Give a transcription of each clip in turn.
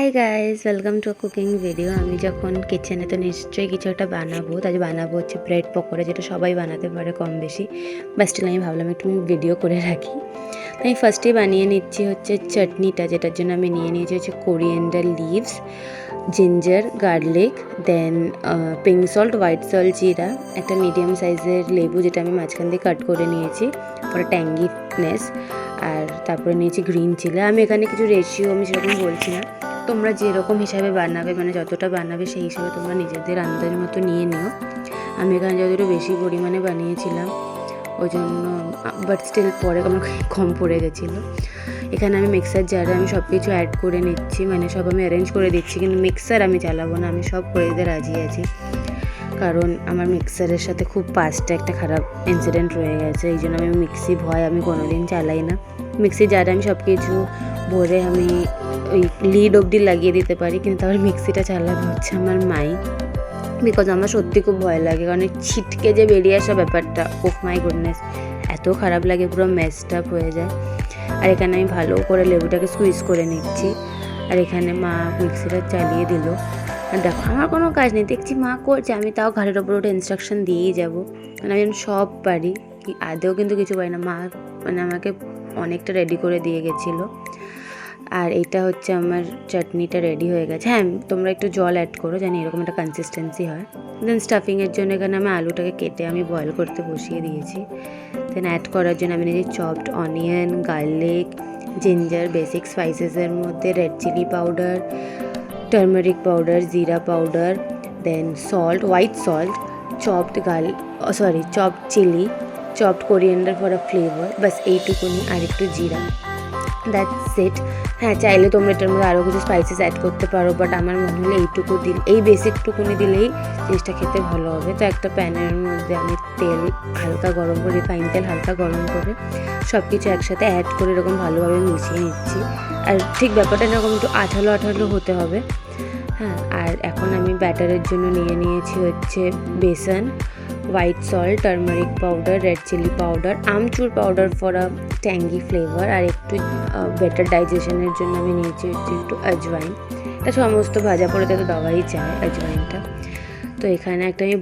Hi guys, welcome to cooking video. আমি যখন কিচেনে তো নিশ্চয়ই কিছু একটা বানাবো, তাই বানাবো হচ্ছে ব্রেড পকোড়া, যেটা সবাই বানাতে পারে কম বেশি। বাট স্টিল আমি ভাবলাম একটু ভিডিও করে রাখি। তো আমি ফার্স্টেই বানিয়ে নিচ্ছি হচ্ছে চাটনিটা, যেটার জন্য আমি নিয়ে নিয়েছি হচ্ছে কোরিয়েন্ডার লিভস, জিঞ্জার, গার্লিক, দেন পিঙ্ক সল্ট, হোয়াইট সল্ট, জিরা, একটা মিডিয়াম সাইজের লেবু যেটা আমি মাঝখান দিয়ে কাট করে নিয়েছি ফর ট্যাঙ্গিনেস, আর তারপরে নিয়েছি গ্রিন চিলি। আমি এখানে কিছু রেশিও আমি সেরকম বলছি না, তোমরা যেরকম হিসাবে বানাবে মানে যতটা বানাবে সেই হিসাবে তোমরা নিজেদের আন্দাজ মতো নিয়ে নিও। আমি এখানে যতটা বেশি পরিমাণে বানিয়েছিলাম ওই জন্য, বাট স্টিল পরে আমার কম পড়ে গেছিলো। এখানে আমি মিক্সার জারে আমি সব কিছু অ্যাড করে নিচ্ছি, মানে সব আমি অ্যারেঞ্জ করে দিচ্ছি, কিন্তু মিক্সার আমি চালাবো না। আমি সব করে দিতে রাজি আছি, কারণ আমার মিক্সারের সাথে খুব পাস্টে একটা খারাপ ইনসিডেন্ট রয়ে গেছে। এই জন্য আমি মিক্সি ভয় আমি কোনো দিন চালাই না। মিক্সি জারে আমি সব কিছু ভরে আমি ওই লিড অবধি লাগিয়ে দিতে পারি, কিন্তু তারপর মিক্সিটা চালাবে হচ্ছে আমার মাই, বিকজ আমার সত্যি খুব ভয় লাগে, কারণ ছিটকে যে বেরিয়ে আসা ব্যাপারটা, ওফ মাই গুডনেস, এত খারাপ লাগে, পুরো মেসড আপ হয়ে যায়। আর এখানে আমি ভালো করে লেবুটাকে স্কুইজ করে নিচ্ছি, আর এখানে মা মিক্সিটা চালিয়ে দিল। আর দেখো আমার কোনো কাজ নেই, দেখছি মা করছে, আমি তাও ঘাড়ের ওপর ওটা ইনস্ট্রাকশন দিয়েই যাবো, মানে আমি সব পারি, আদেও কিন্তু কিছু পারি না। মা মানে আমাকে অনেকটা রেডি করে দিয়ে গেছিলো। আর এইটা হচ্ছে আমার চাটনিটা রেডি হয়ে গেছে। হ্যাঁ, তোমরা একটু জল অ্যাড করো, জানি এরকম একটা কনসিস্টেন্সি হয়। দেন স্টাফিংয়ের জন্য এখানে আমি আলুটাকে কেটে আমি বয়েল করতে বসিয়ে দিয়েছি। দেন অ্যাড করার জন্য আমি নিয়েছি chopped onion, garlic, ginger, basic স্পাইসেসের মধ্যে red chilli powder, turmeric powder, jeera powder, then salt, white salt, chopped chopped chilli, chopped coriander for a flavour, বাস এইটুকুনি, আর একটু জিরা, দ্যাটস ইট। হ্যাঁ, চাইলে তোমরা এটার মধ্যে আরও কিছু স্পাইসেস অ্যাড করতে পারো, বাট আমার মনে হলে এইটুকু দিলে, এই বেসিকটুকুনি দিলেই জিনিসটা খেতে ভালো হবে। তো একটা প্যানের মধ্যে আমি তেল হালকা গরম করে, রিফাইন তেল হালকা গরম করে সব কিছু একসাথে অ্যাড করে এরকম ভালোভাবে মিশিয়ে নিচ্ছি। আর ঠিক ব্যাপারটা এরকম একটু আঠালো আঠালো হতে হবে। হ্যাঁ, আর এখন আমি ব্যাটারের জন্য নিয়ে নিয়েছি হচ্ছে besan, white salt, turmeric powder, red chilli powder, amchur powder for a tangy flavour, আর একটু বেটার ডাইজেশনের জন্য আমি নিয়েছি হচ্ছে একটু আজওয়াইন। এটা সমস্ত ভাজা পোড়াতে তো দেওয়াই চায় আজওয়াইনটা। তো এখানে একটা আমি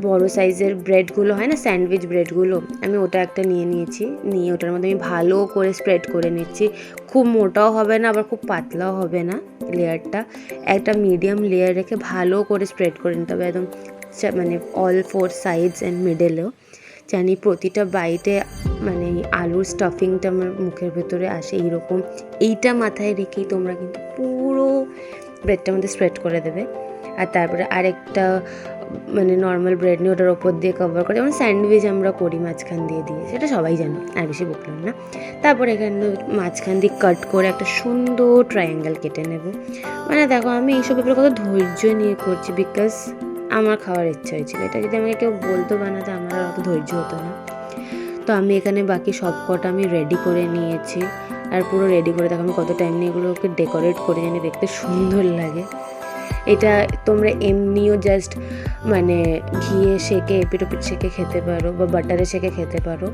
বড়ো সাইজের ব্রেডগুলো হয় না, স্যান্ডউইচ ব্রেডগুলো, আমি ওটা একটা নিয়ে নিয়েছি। নিয়ে ওটার মধ্যে আমি ভালো করে স্প্রেড করে নিচ্ছি। খুব মোটাও হবে না, আবার খুব পাতলাও হবে না, লেয়ারটা একটা মিডিয়াম লেয়ার রেখে ভালো করে স্প্রেড করে নিতে হবে, একদম মানে অল ফোর সাইডস অ্যান্ড মিডেলেও, জানি প্রতিটা বাইটে মানে আলুর স্টাফিংটা আমার মুখের ভেতরে আসে এইরকম। এইটা মাথায় রেখেই তোমরা কিন্তু পুরো ব্রেডটার মধ্যে স্প্রেড করে দেবে। আর তারপরে আরেকটা মানে নর্মাল ব্রেড নিয়ে ওটার ওপর দিয়ে কভার করে, যেমন স্যান্ডউইচ আমরা করি মাঝখান দিয়ে সেটা সবাই জানো, আর বেশি বকলাম না। তারপরে এখানে মাঝখান দিয়ে কাট করে একটা সুন্দর ট্রায়াঙ্গেল কেটে নেব। মানে দেখো আমি এইসব ব্যাপারে কত ধৈর্য নিয়ে করছি, বিকজ আমার খাওয়ার ইচ্ছা হয়েছিল। এটা যদি আমাকে কেউ বলতো বানাতে, আমার আর অত ধৈর্য হতো না। তো আমি এখানে বাকি সব কটা আমি রেডি করে নিয়েছি, আর পুরো রেডি করে দেখো আমি কত টাইম নিয়ে এগুলোকে ডেকোরেট করে জানি দেখতে সুন্দর লাগে। এটা তোমরা এমনিও জাস্ট মানে ঘিয়ে সেকে এপিট ওপিট সেকে খেতে পারো, বা বাটারে সেকে খেতে পারো,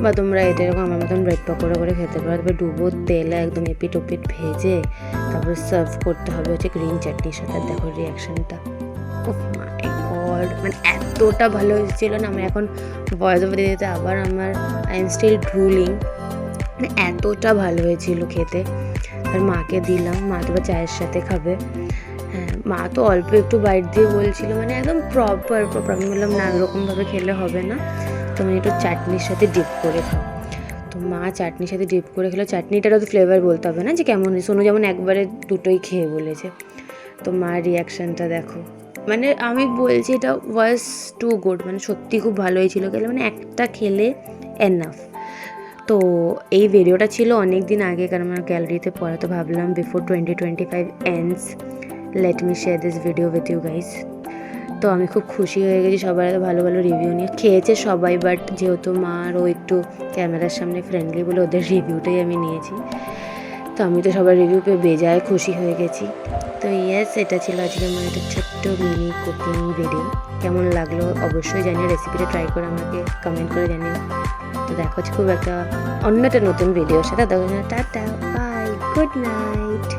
বা তোমরা এটা এরকম আমার মতন ব্রেড পকোড়া করে খেতে পারো। তারপরে ডুবো তেলে একদম এপিট ওপিট ভেজে তারপরে সার্ভ করতে হবে হচ্ছে গ্রিন চাটনির সাথে। দেখো রিয়াকশানটা, ওহ মাই গড, মানে এতটা ভালো হয়েছিল না, আমি এখন ভয়েস ওভার দিতে আবার আমার আই এম স্টিল ড্রুলিং, মানে এতটা ভালো হয়েছিল খেতে। আর মাকে দিলাম, মা তো চায়ের সাথে খাবে। হ্যাঁ, মা তো অল্প একটু বাইট দিয়ে বলছিল, মানে একদম প্রপার আমি বললাম না এরকমভাবে খেলে হবে না, তুমি একটু চাটনির সাথে ডিপ করে খাও। তো মা চাটনির সাথে ডিপ করে খেলো। চাটনিটারও তো ফ্লেভার বলতে হবে না যে কেমন, শোনো যেমন একবারে দুটোই খেয়ে বলেছে। তো মার রিয়াকশানটা দেখো, মানে আমি বলছি এটা ওয়াজ টু গুড, মানে সত্যি খুব ভালো হয়েছিল খেলে, মানে একটা খেলে এনাফ। তো এই ভিডিওটা ছিল অনেক দিন আগে, কারণ আমার গ্যালারিতে পড়া, তো ভাবলাম before 2025 ends let me share this video with you guys. তো আমি খুব খুশি হয়ে গেছি, সবাই এত ভালো ভালো রিভিউ নিয়ে খেয়েছে সবাই, বাট যেহেতু মারও একটু ক্যামেরার সামনে ফ্রেন্ডলি বলে ওদের রিভিউটাই আমি নিয়েছি। তো আমি তো সবার রিভিউ পেয়ে বেজায় খুশি হয়ে গেছি। তো ইয়েস, এটা ছিল আজকে আমার একটা ছোট্ট মিনি কুকিং ভিডিও। কেমন লাগলো অবশ্যই জানিয়ে, রেসিপিটা ট্রাই করে আমাকে কমেন্ট করে জানিও। তো দেখা হচ্ছে খুব একটা অন্য একটা নতুন ভিডিওর সাথে। Tata, bye, good night.